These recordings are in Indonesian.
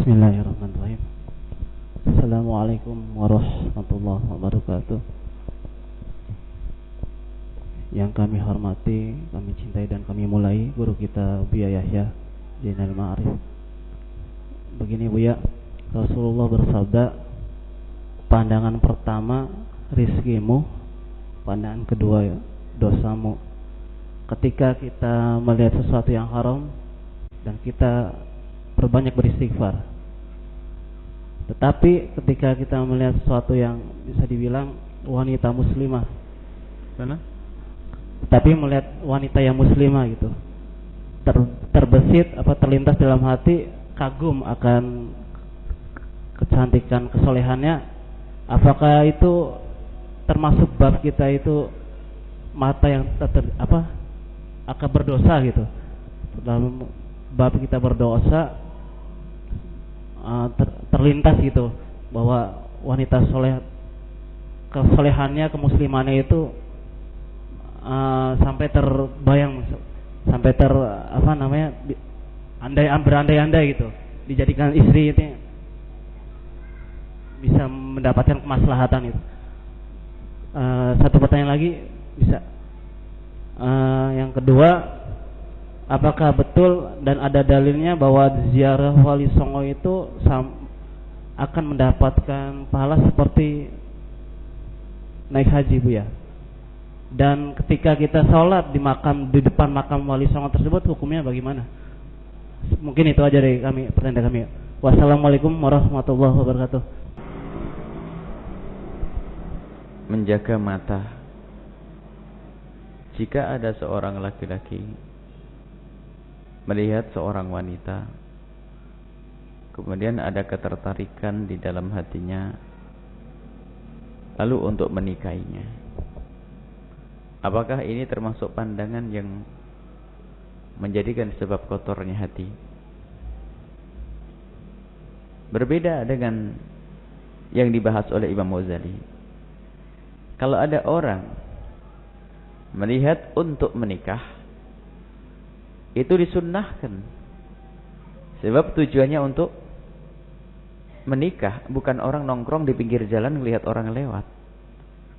Bismillahirrahmanirrahim. Assalamualaikum warahmatullahi wabarakatuh. Yang kami hormati, kami cintai dan kami mulai guru kita Buya Yahya Zainal Ma'arif. Begini Buya, Rasulullah bersabda, pandangan pertama rizkimu, pandangan kedua dosamu. Ketika kita melihat sesuatu yang haram dan kita perbanyak beristighfar. Tetapi ketika kita melihat sesuatu yang bisa dibilang wanita muslimah, tapi melihat wanita yang muslimah gitu, terbesit terlintas dalam hati kagum akan kecantikan, kesolehannya, apakah itu termasuk bab kita itu mata yang akan berdosa gitu? Dalam bab kita berdosa terlintas gitu bahwa wanita soleh, kesolehannya, kemuslimannya itu sampai terbayang, sampai berandai-andai gitu, dijadikan istri itu bisa mendapatkan kemaslahatan itu. Satu pertanyaan lagi bisa. Yang kedua, apakah betul dan ada dalilnya bahwa ziarah Wali Songo itu akan mendapatkan pahala seperti naik haji Buya? Dan ketika kita sholat di depan makam Wali Songo tersebut, hukumnya bagaimana? Mungkin itu aja dari kami, pertanyaan kami. Wassalamualaikum warahmatullahi wabarakatuh. Menjaga mata. Jika ada seorang laki-laki melihat seorang wanita, kemudian ada ketertarikan di dalam hatinya, lalu untuk menikahinya, apakah ini termasuk pandangan yang menjadikan sebab kotornya hati? Berbeda dengan yang dibahas oleh Imam Ghazali. Kalau ada orang melihat untuk menikah, itu disunnahkan, sebab tujuannya untuk menikah, bukan orang nongkrong di pinggir jalan melihat orang lewat,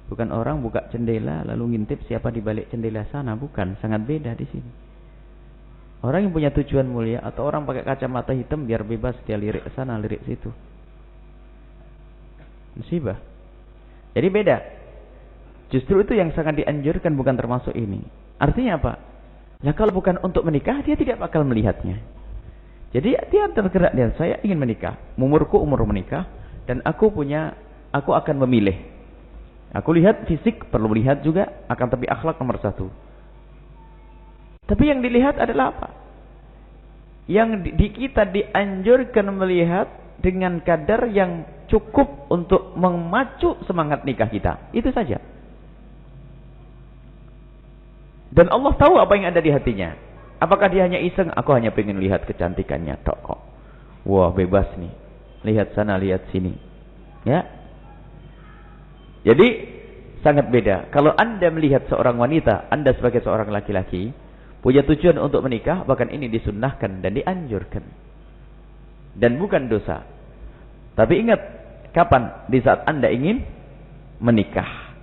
bukan orang buka jendela lalu ngintip siapa di balik jendela sana, bukan. Sangat beda di sini. Orang yang punya tujuan mulia, atau orang pakai kacamata hitam biar bebas dia lirik sana lirik situ, musibah. Jadi beda. Justru itu yang sangat dianjurkan, bukan termasuk ini. Artinya apa? Nah, kalau bukan untuk menikah, dia tidak bakal melihatnya. Jadi dia tergerak, dia, saya ingin menikah, umurku umur menikah, dan aku akan memilih. Aku lihat fisik, perlu lihat juga, akan tapi akhlak nomor satu. Tapi yang dilihat adalah apa? Yang kita dianjurkan melihat dengan kadar yang cukup untuk memacu semangat nikah kita. Itu saja. Dan Allah tahu apa yang ada di hatinya. Apakah dia hanya iseng, aku hanya pengen lihat kecantikannya tok kok. Wah, bebas nih. Lihat sana, lihat sini. Ya. Jadi sangat beda. Kalau Anda melihat seorang wanita, Anda sebagai seorang laki-laki punya tujuan untuk menikah, bahkan ini disunnahkan dan dianjurkan. Dan bukan dosa. Tapi ingat, kapan? Di saat Anda ingin menikah.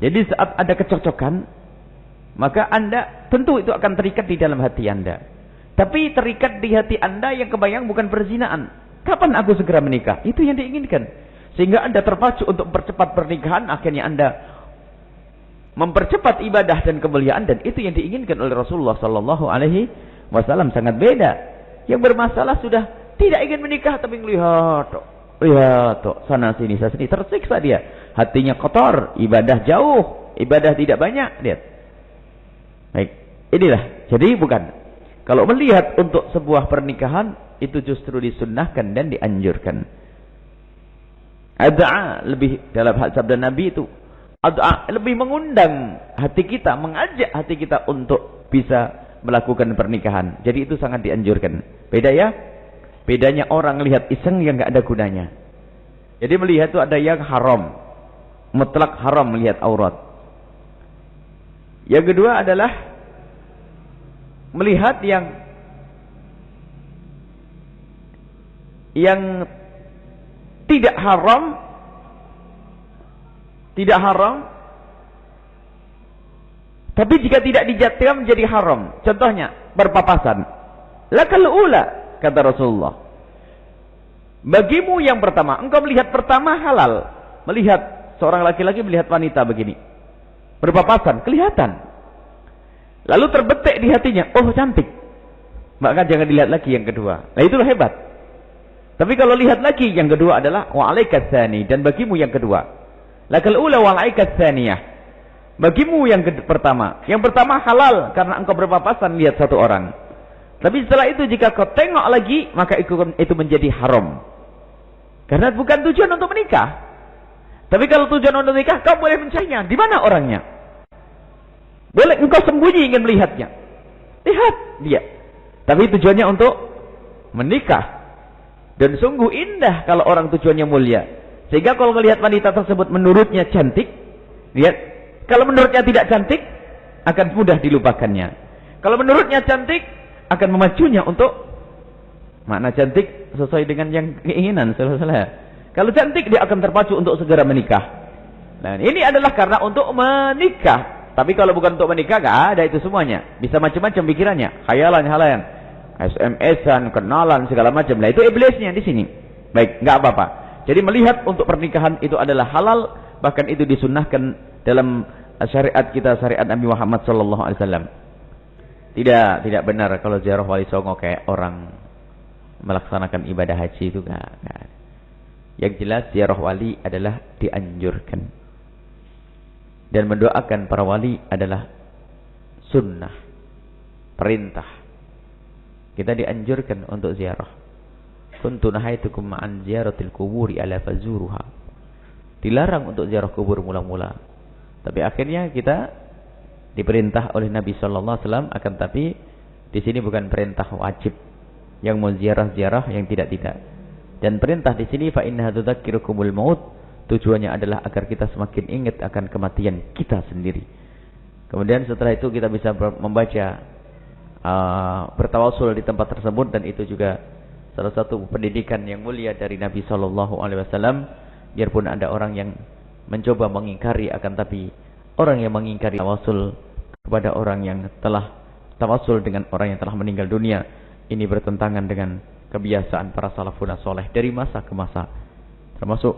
Jadi saat ada kecocokan, maka Anda tentu itu akan terikat di dalam hati Anda. Tapi terikat di hati Anda yang kebayang bukan perzinaan. Kapan aku segera menikah? Itu yang diinginkan. Sehingga Anda terpacu untuk mempercepat pernikahan, akhirnya Anda mempercepat ibadah dan kemuliaan, dan itu yang diinginkan oleh Rasulullah sallallahu alaihi wasallam. Sangat beda. Yang bermasalah sudah tidak ingin menikah tapi lihat sana sini tersiksa dia. Hatinya kotor, ibadah jauh, ibadah tidak banyak, lihat. Baik, inilah. Jadi bukan. Kalau melihat untuk sebuah pernikahan, itu justru disunnahkan dan dianjurkan. Ad'a lebih, dalam sabda Nabi itu, ad'a lebih mengundang hati kita, mengajak hati kita untuk bisa melakukan pernikahan. Jadi itu sangat dianjurkan. Beda ya? Bedanya orang lihat iseng yang enggak ada gunanya. Jadi melihat itu ada yang haram. Mutlak haram melihat aurat. Yang kedua adalah melihat yang yang tidak haram, tapi jika tidak dijadikan menjadi haram. Contohnya berpapasan. Lakal ula, kata Rasulullah. Bagimu yang pertama, engkau melihat pertama halal. Melihat seorang laki-laki melihat wanita begini, berpapasan, kelihatan. Lalu terbetik di hatinya, oh cantik, maka jangan dilihat lagi yang kedua. Nah itulah hebat. Tapi kalau lihat lagi yang kedua adalah wa'alaikas tsani, dan bagimu yang kedua. Lakal ula wa'alaikas tsaniyah. Bagimu yang pertama. Yang pertama halal karena engkau berpapasan lihat satu orang. Tapi setelah itu jika kau tengok lagi, maka itu menjadi haram. Karena bukan tujuan untuk menikah. Tapi kalau tujuan untuk menikah, kau boleh mencarinya. Di mana orangnya? Boleh engkau sembunyi ingin melihatnya. Lihat dia. Tapi tujuannya untuk menikah. Dan sungguh indah kalau orang tujuannya mulia. Sehingga kalau melihat wanita tersebut menurutnya cantik, lihat. Kalau menurutnya tidak cantik, akan mudah dilupakannya. Kalau menurutnya cantik, akan memacunya untuk makna cantik sesuai dengan yang keinginan. Kalau cantik, dia akan terpacu untuk segera menikah. Nah, ini adalah karena untuk menikah. Tapi kalau bukan untuk menikah, gak ada itu semuanya. Bisa macam-macam pikirannya, khayalan-khayalan, SMS-an, kenalan, segala macam. Nah, itu iblisnya di sini. Baik, nggak apa-apa. Jadi melihat untuk pernikahan itu adalah halal, bahkan itu disunnahkan dalam syariat kita, syariat Nabi Muhammad SAW. Tidak benar kalau ziarah wali songo kayak orang melaksanakan ibadah haji itu enggak. Yang jelas ziarah wali adalah dianjurkan. Dan mendoakan para wali adalah sunnah, perintah. Kita dianjurkan untuk ziarah. Kuntu nahaitukum ma'an ziyaratil kuburi ala fazuruha. Dilarang untuk ziarah kubur mula-mula. Tapi akhirnya kita diperintah oleh Nabi sallallahu alaihi wasallam, akan tapi di sini bukan perintah wajib yang mau ziarah-ziarah, yang tidak. Dan perintah di sini fa innaha tudzakirukumul maut, tujuannya adalah agar kita semakin ingat akan kematian kita sendiri. Kemudian setelah itu kita bisa membaca bertawasul di tempat tersebut, dan itu juga salah satu pendidikan yang mulia dari Nabi sallallahu alaihi wasallam. Biarpun ada orang yang mencoba mengingkari, akan tapi orang yang mengingkari tawasul kepada orang yang telah tawasul dengan orang yang telah meninggal dunia, ini bertentangan dengan kebiasaan para salafun saleh dari masa ke masa, termasuk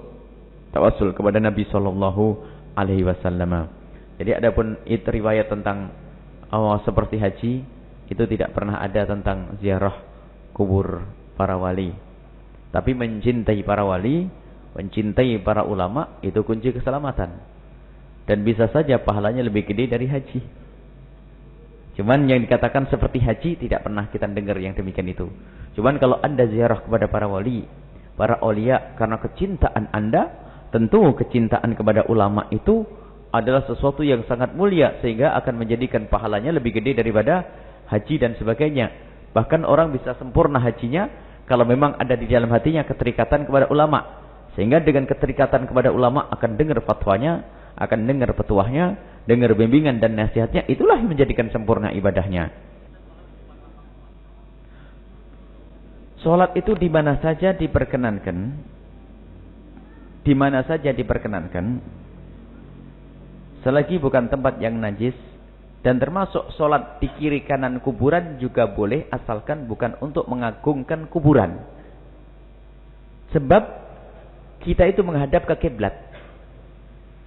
tawasul kepada Nabi sallallahu alaihi wasallam. Jadi adapun itu riwayat tentang seperti haji, itu tidak pernah ada tentang ziarah kubur para wali. Tapi mencintai para wali, mencintai para ulama, itu kunci keselamatan. Dan bisa saja pahalanya lebih gede dari haji. Cuman yang dikatakan seperti haji tidak pernah kita dengar yang demikian itu. Cuman kalau Anda ziarah kepada para wali, para aulia, karena kecintaan Anda, tentu kecintaan kepada ulama itu adalah sesuatu yang sangat mulia, sehingga akan menjadikan pahalanya lebih gede daripada haji dan sebagainya. Bahkan orang bisa sempurna hajinya kalau memang ada di dalam hatinya keterikatan kepada ulama. Sehingga dengan keterikatan kepada ulama akan dengar fatwanya, akan dengar petuahnya, dengar bimbingan dan nasihatnya, itulah yang menjadikan sempurna ibadahnya. Salat itu di mana saja diperkenankan. Di mana saja diperkenankan. Selagi bukan tempat yang najis, dan termasuk salat di kiri kanan kuburan juga boleh, asalkan bukan untuk mengagungkan kuburan. Sebab kita itu menghadap ke kiblat.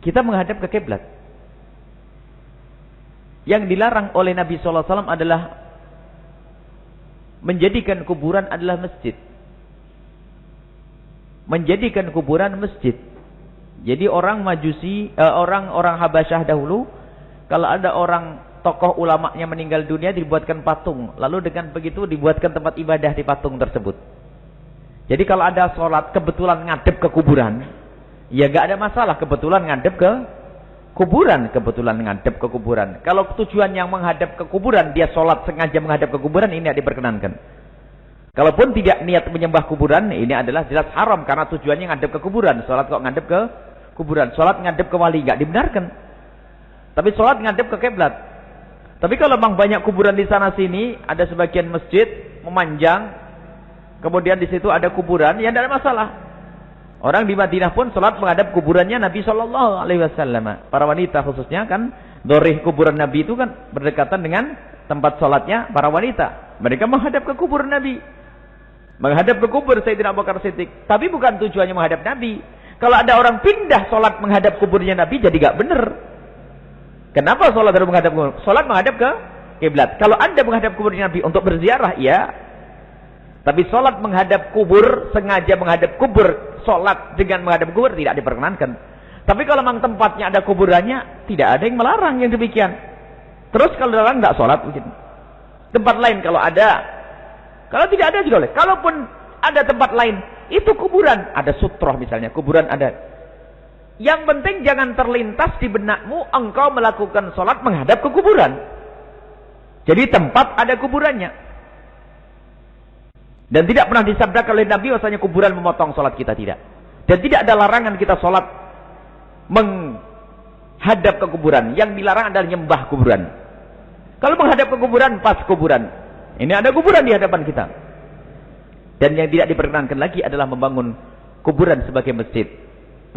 Kita menghadap ke kiblat. Yang dilarang oleh Nabi sallallahu alaihi wasallam adalah menjadikan kuburan adalah masjid. Menjadikan kuburan masjid. Jadi orang Majusi, orang Habasyah dahulu, kalau ada orang tokoh ulamanya meninggal dunia, dibuatkan patung. Lalu dengan begitu dibuatkan tempat ibadah di patung tersebut. Jadi kalau ada sholat kebetulan ngadep ke kuburan, ya gak ada masalah, kebetulan ngadep ke kuburan, kebetulan ngadep ke kuburan. Kalau tujuan yang menghadap ke kuburan, dia sholat sengaja menghadap ke kuburan, ini tidak diperkenankan. Kalaupun tidak niat menyembah kuburan, ini adalah jelas haram karena tujuannya ngadep ke kuburan. Sholat kok ngadep ke kuburan, sholat ngadep ke wali, gak dibenarkan. Tapi sholat ngadep ke kiblat. Tapi kalau memang banyak kuburan di sana sini, ada sebagian masjid memanjang, kemudian di situ ada kuburan, ya tidak ada masalah. Orang di Madinah pun sholat menghadap kuburannya Nabi Shallallahu Alaihi Wasallam. Para wanita khususnya kan, dorih kuburan Nabi itu kan berdekatan dengan tempat sholatnya para wanita. Mereka menghadap ke kuburan Nabi, menghadap ke kubur Sayyidina Abu Bakar Siddiq. Tapi bukan tujuannya menghadap Nabi. Kalau ada orang pindah sholat menghadap kuburnya Nabi, jadi gak benar. Kenapa sholat harus menghadap kubur? Sholat menghadap ke kiblat. Kalau anda menghadap kuburnya Nabi untuk berziarah, iya. Tapi sholat menghadap kubur, sengaja menghadap kubur, sholat dengan menghadap kubur tidak diperkenankan. Tapi kalau memang tempatnya ada kuburannya, tidak ada yang melarang yang demikian. Terus kalau dilarang tidak sholat mungkin. Tempat lain kalau ada, kalau tidak ada juga boleh. Kalaupun ada tempat lain, itu kuburan, ada sutroh misalnya, kuburan ada. Yang penting jangan terlintas di benakmu engkau melakukan sholat menghadap ke kuburan. Jadi tempat ada kuburannya. Dan tidak pernah disabdakan oleh Nabi bahwasanya kuburan memotong sholat kita, tidak. Dan tidak ada larangan kita sholat menghadap ke kuburan. Yang dilarang adalah nyembah kuburan. Kalau menghadap ke kuburan, pas kuburan. Ini ada kuburan di hadapan kita. Dan yang tidak diperkenankan lagi adalah membangun kuburan sebagai masjid.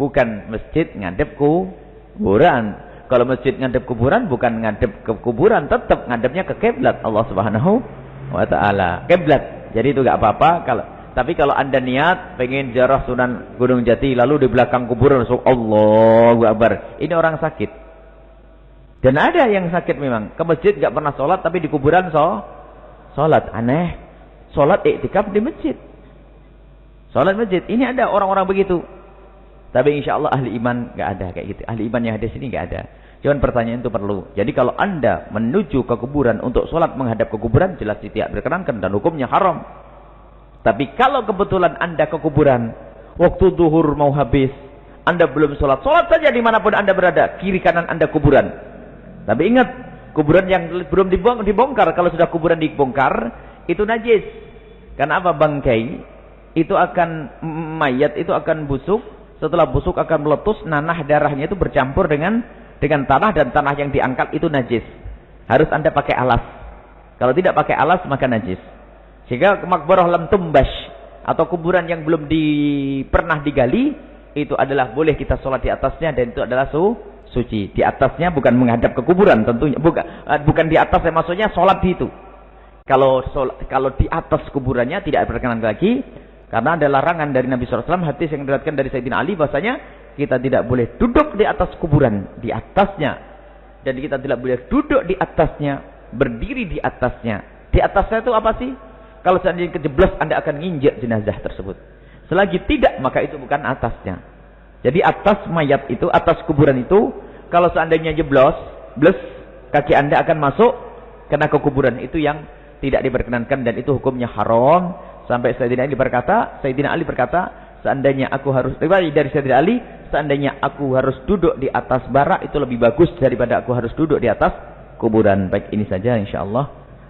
Bukan masjid ngadep kuburan. Kalau masjid ngadep kuburan, bukan ngadep ke kuburan, tetap ngadepnya ke kiblat Allah Subhanahu wa taala. Kiblat. Jadi itu gak apa-apa. Tapi kalau anda niat pengen ziarah Sunan Gunung Jati, lalu di belakang kuburan masuk Allahu Akbar, ini orang sakit. Dan ada yang sakit memang ke masjid gak pernah sholat, tapi di kuburan sholat. Aneh. Sholat iktikaf di masjid. Sholat masjid. Ini ada orang-orang begitu. Tapi insya Allah ahli iman gak ada kayak gitu. Ahli iman yang ada sini gak ada. Cuman pertanyaan itu perlu. Jadi kalau anda menuju ke kuburan untuk sholat menghadap ke kuburan, jelas tidak berkenankan dan hukumnya haram. Tapi kalau kebetulan anda ke kuburan, waktu zuhur mau habis, anda belum sholat, sholat saja dimanapun anda berada, kiri kanan anda kuburan. Tapi ingat, kuburan yang belum dibongkar, kalau sudah kuburan dibongkar, itu najis. Karena apa? Bangkai, itu akan, mayat itu akan busuk, setelah busuk akan meletus, nanah darahnya itu bercampur dengan tanah, dan tanah yang diangkat itu najis. Harus anda pakai alas. Kalau tidak pakai alas maka najis. Sehingga makbarah lam tumbash, atau kuburan yang belum pernah digali, itu adalah boleh kita sholat di atasnya, dan itu adalah suci. Di atasnya bukan menghadap ke kuburan tentunya, bukan di atasnya, maksudnya sholat di itu. Kalau di atas kuburannya tidak berkenan lagi, karena ada larangan dari Nabi SAW, hadis yang diriwayatkan dari Sayyidina Ali, bahasanya kita tidak boleh duduk di atas kuburan, di atasnya. Dan kita tidak boleh duduk di atasnya, berdiri di atasnya. Di atasnya itu apa sih? Kalau seandainya kejeblos, anda akan nginjek jenazah tersebut. Selagi tidak, maka itu bukan atasnya. Jadi atas mayat itu, atas kuburan itu, kalau seandainya jeblos, kaki anda akan masuk kena ke kuburan. Itu yang tidak diperkenankan, dan itu hukumnya haram. Sampai Sayyidina Ali berkata, seandainya aku harus, dari Sayyidina Ali, seandainya aku harus duduk di atas bara, itu lebih bagus daripada aku harus duduk di atas kuburan. Baik, ini saja insyaallah.